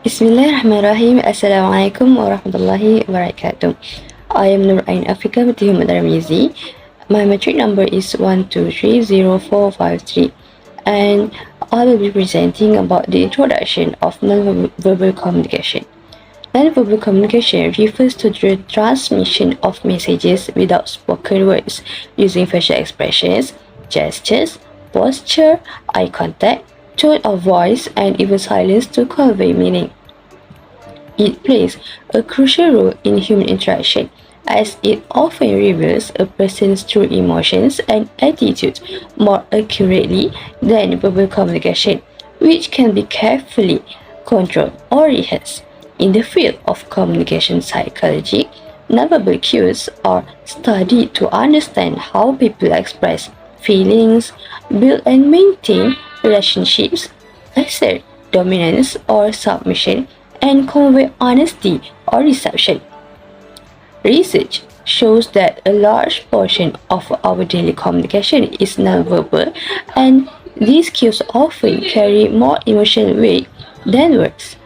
Bismillahirrahmanirrahim. Assalamualaikum warahmatullahi wabarakatuh. I am NURUL AFIQAH with TARMIZI. My matric number is 1230453, and I will be presenting about the introduction of non-verbal communication. Non-verbal communication refers to the transmission of messages without spoken words using facial expressions, gestures, posture, eye contact, tone of voice, and even silence to convey meaning. It plays a crucial role in human interaction, as it often reveals a person's true emotions and attitudes more accurately than verbal communication, which can be carefully controlled or rehearsed. In the field of communication psychology, nonverbal cues are studied to understand how people express feelings, build and maintain relationships, assert dominance or submission, and convey honesty or deception. Research shows that a large portion of our daily communication is nonverbal, and these cues often carry more emotional weight than words.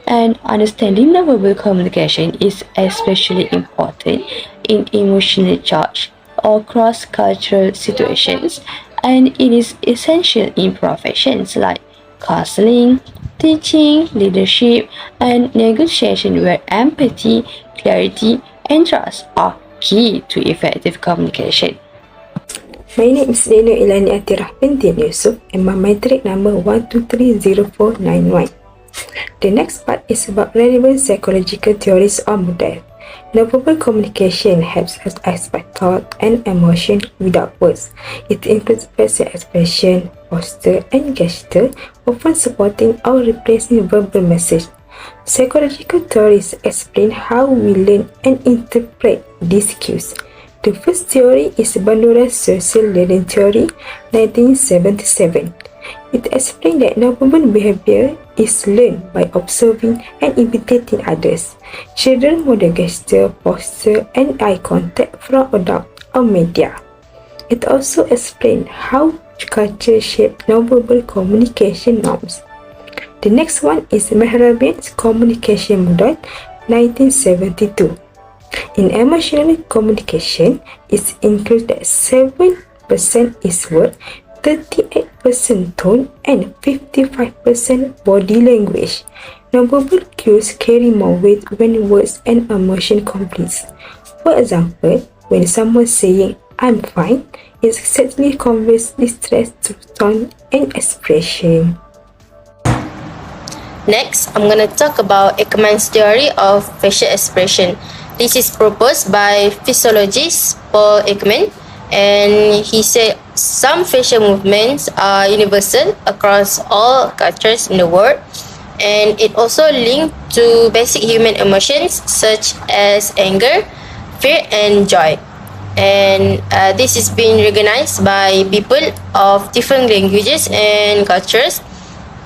And understanding nonverbal communication is especially important in emotionally charged or cross-cultural situations, and it is essential in professions like counseling, teaching, leadership, and negotiation, where empathy, clarity, and trust are key to effective communication. My name is ILYANI ATHIRAH binti YUSOFF, and my matric number 1230491. The next part is about relevant psychological theories or models. Nonverbal communication helps us express thought and emotion without words. It includes facial expression, posture, and gesture, often supporting or replacing verbal message. Psychological theories explain how we learn and interpret these cues. The first theory is Bandura's social learning theory, 1977. It explains that nonverbal behavior is learned by observing and imitating others. Children model gesture, posture, and eye contact from adults or media. It also explains how culture shapes nonverbal communication norms. The next one is Mehrabian's communication model, 1972. In emotional communication, it includes that 7% is word, 38% tone, and 55% body language. Nonverbal cues carry more weight when words and emotion complete. For example, when someone saying "I'm fine," it certainly conveys distress through tone and expression. Next, I'm going to talk about Ekman's theory of facial expression. This is proposed by physiologist Paul Ekman, and he said some facial movements are universal across all cultures in the world, and it also linked to basic human emotions such as anger, fear, and joy. And this is being recognized by people of different languages and cultures,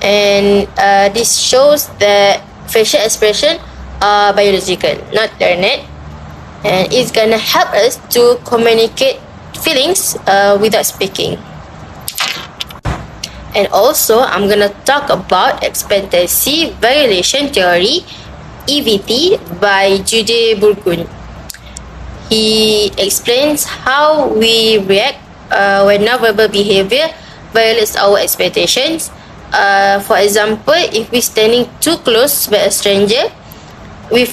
and this shows that facial expression are biological, not learned, and it's gonna help us to communicate feelings without speaking. And also, I'm gonna talk about expectancy violation theory, EVT, by Jude Burgun. He explains how we react when nonverbal behavior violates our expectations. For example, if we're standing too close by a stranger, we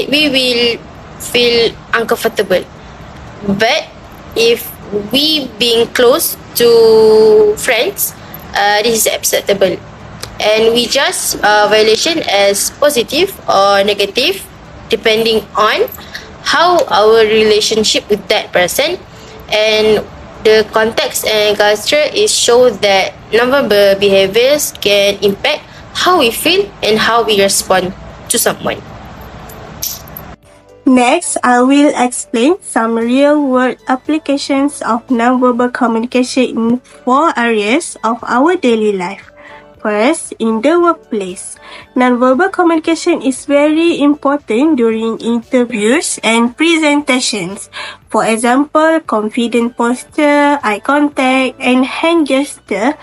will feel uncomfortable. But if we being close to friends, this is acceptable, and we judge violation as positive or negative depending on how our relationship with that person, and the context and culture is show that nonverbal behaviors can impact how we feel and how we respond to someone. Next, I will explain some real-world applications of nonverbal communication in 4 areas of our daily life. First, in the workplace, nonverbal communication is very important during interviews and presentations. For example, confident posture, eye contact, and hand gesture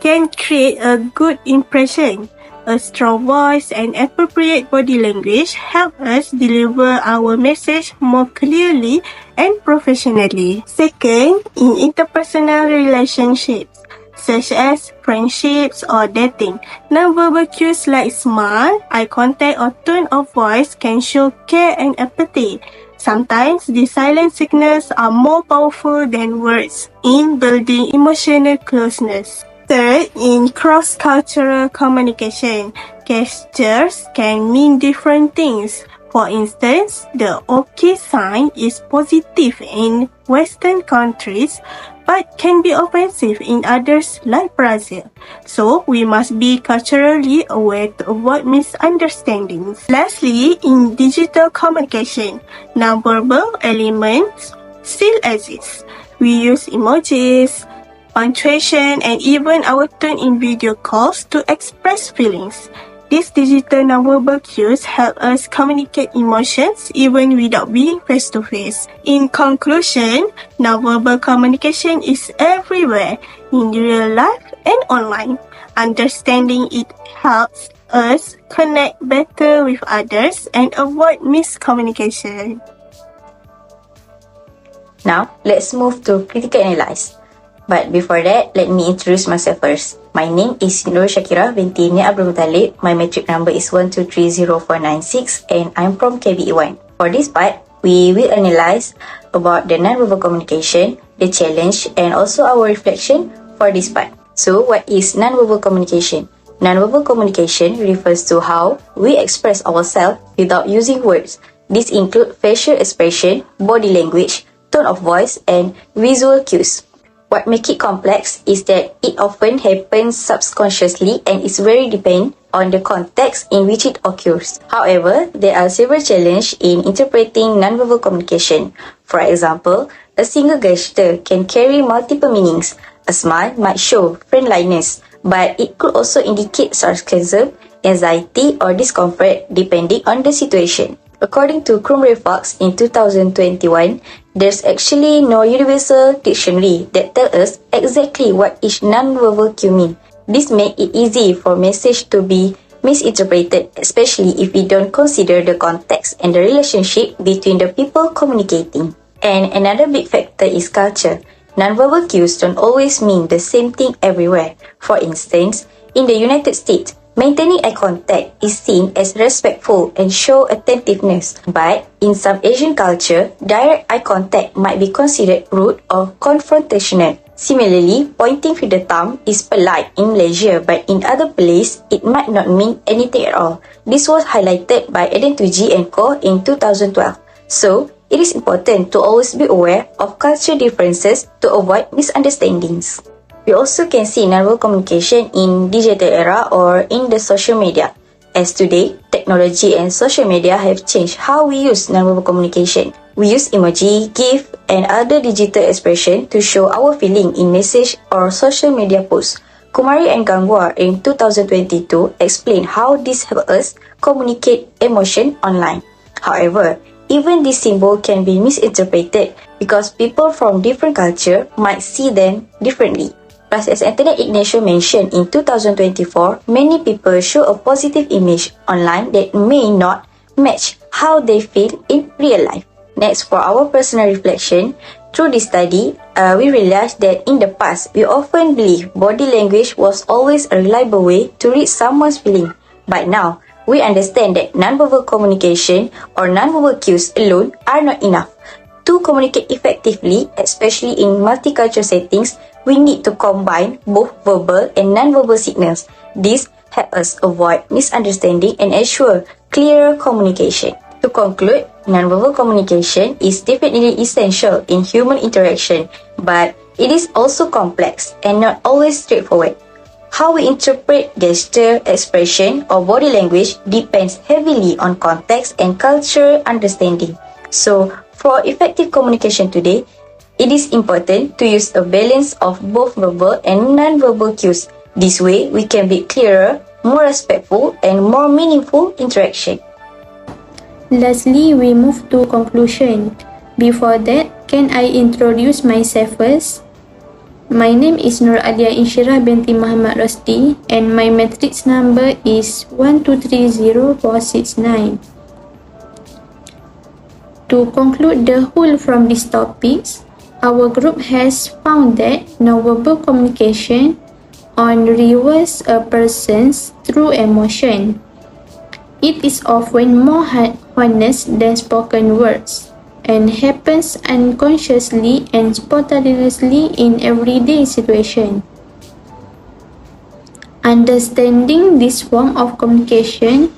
can create a good impression. A strong voice and appropriate body language help us deliver our message more clearly and professionally. Second, in interpersonal relationships, such as friendships or dating, nonverbal cues like smile, eye contact or tone of voice can show care and empathy. Sometimes these silent signals are more powerful than words in building emotional closeness. Third, in cross-cultural communication, gestures can mean different things. For instance, the OK sign is positive in Western countries but can be offensive in others like Brazil. So, we must be culturally aware to avoid misunderstandings. Lastly, in digital communication, nonverbal elements still exist. We use emojis, punctuation, and even our tone in video calls to express feelings. These digital nonverbal cues help us communicate emotions even without being face-to-face. In conclusion, nonverbal communication is everywhere, in real life and online. Understanding it helps us connect better with others and avoid miscommunication. Now, let's move to critical analysis. But before that, let me introduce myself first. My name is NURUL Shakirah binti Mutalib. My metric number is 1230496 and I'm from KBE 1. For this part, we will analyze about the nonverbal communication, the challenge, and also our reflection for this part. So, what is nonverbal communication? Nonverbal communication refers to how we express ourselves without using words. This includes facial expression, body language, tone of voice, and visual cues. What makes it complex is that it often happens subconsciously and is very dependent on the context in which it occurs. However, there are several challenges in interpreting nonverbal communication. For example, a single gesture can carry multiple meanings. A smile might show friendliness, but it could also indicate sarcasm, anxiety, or discomfort depending on the situation. According to Fox in 2021, there's actually no universal dictionary that tells us exactly what each nonverbal cue means. This makes it easy for message to be misinterpreted, especially if we don't consider the context and the relationship between the people communicating. And another big factor is culture. Nonverbal cues don't always mean the same thing everywhere. For instance, in the United States, maintaining eye contact is seen as respectful and show attentiveness. But in some Asian culture, direct eye contact might be considered rude or confrontational. Similarly, pointing with the thumb is polite in Malaysia, but in other places, it might not mean anything at all. This was highlighted by Eden Tuji and Co. in 2012. So, it is important to always be aware of cultural differences to avoid misunderstandings. We also can see nonverbal communication in digital era or in the social media. As today, technology and social media have changed how we use nonverbal communication. We use emoji, GIF, and other digital expression to show our feeling in message or social media posts. Kumari and Gangwar in 2022 explained how this helps us communicate emotion online. However, even this symbol can be misinterpreted because people from different culture might see them differently. Plus, as Anthony Ignacio mentioned in 2024, many people show a positive image online that may not match how they feel in real life. Next, for our personal reflection, through this study, we realized that in the past, we often believe body language was always a reliable way to read someone's feeling. But now, we understand that nonverbal communication or nonverbal cues alone are not enough. To communicate effectively, especially in multicultural settings, we need to combine both verbal and non-verbal signals. This helps us avoid misunderstanding and ensure clearer communication. To conclude, non-verbal communication is definitely essential in human interaction, but it is also complex and not always straightforward. How we interpret gesture, expression, or body language depends heavily on context and cultural understanding. So, for effective communication today, it is important to use a balance of both verbal and non-verbal cues. This way, we can be clearer, more respectful, and more meaningful interaction. Lastly, we move to conclusion. Before that, can I introduce myself first? My name is INSYIRAH binti Muhammad ROSDI and my matrix number is 1230469. To conclude the whole from these topics, our group has found that nonverbal communication reveals a person through emotion. It is often more honest than spoken words and happens unconsciously and spontaneously in everyday situations. Understanding this form of communication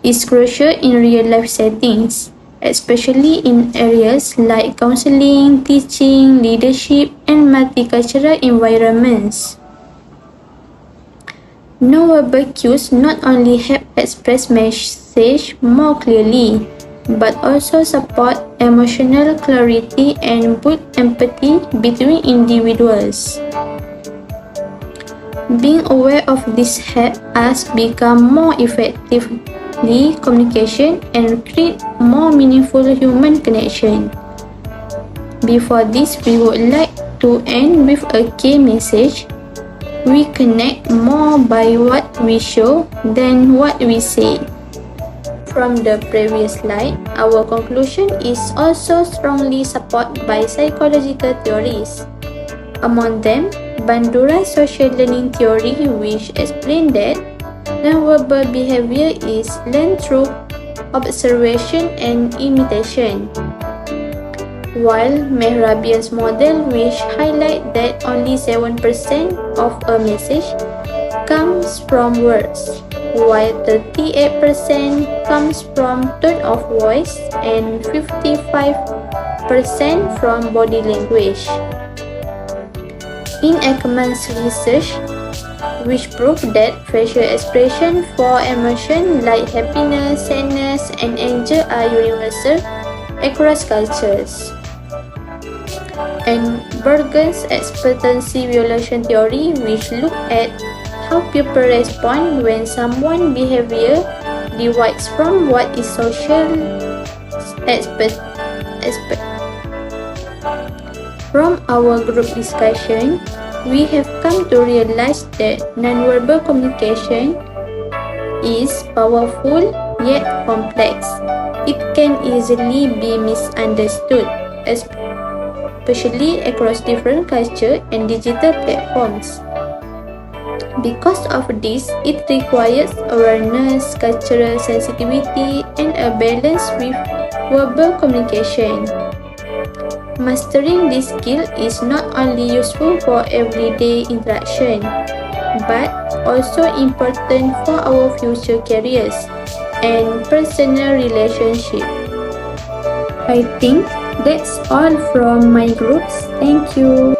is crucial in real-life settings, especially in areas like counseling, teaching, leadership, and multicultural environments. Nonverbal cues not only help express message more clearly, but also support emotional clarity and build empathy between individuals. Being aware of this helps us become more effectively communication and create more meaningful human connection. Before this, we would like to end with a key message. We connect more by what we show than what we say. From the previous slide, our conclusion is also strongly supported by psychological theories. Among them, Bandura's social learning theory, which explains that nonverbal behavior is learned through observation and imitation, while Mehrabian's model, which highlights that only 7% of a message comes from words, while 38% comes from tone of voice and 55% from body language. In Ekman's research, which proved that facial expression for emotion like happiness, sadness, and anger are universal across cultures. And Bergen's expectancy violation theory, which looked at how people respond when someone's behavior deviates from what is social expect. From our group discussion, we have come to realize that nonverbal communication is powerful yet complex. It can easily be misunderstood, especially across different cultures and digital platforms. Because of this, it requires awareness, cultural sensitivity, and a balance with verbal communication. Mastering this skill is not only useful for everyday interaction, but also important for our future careers and personal relationships. I think that's all from my groups. Thank you.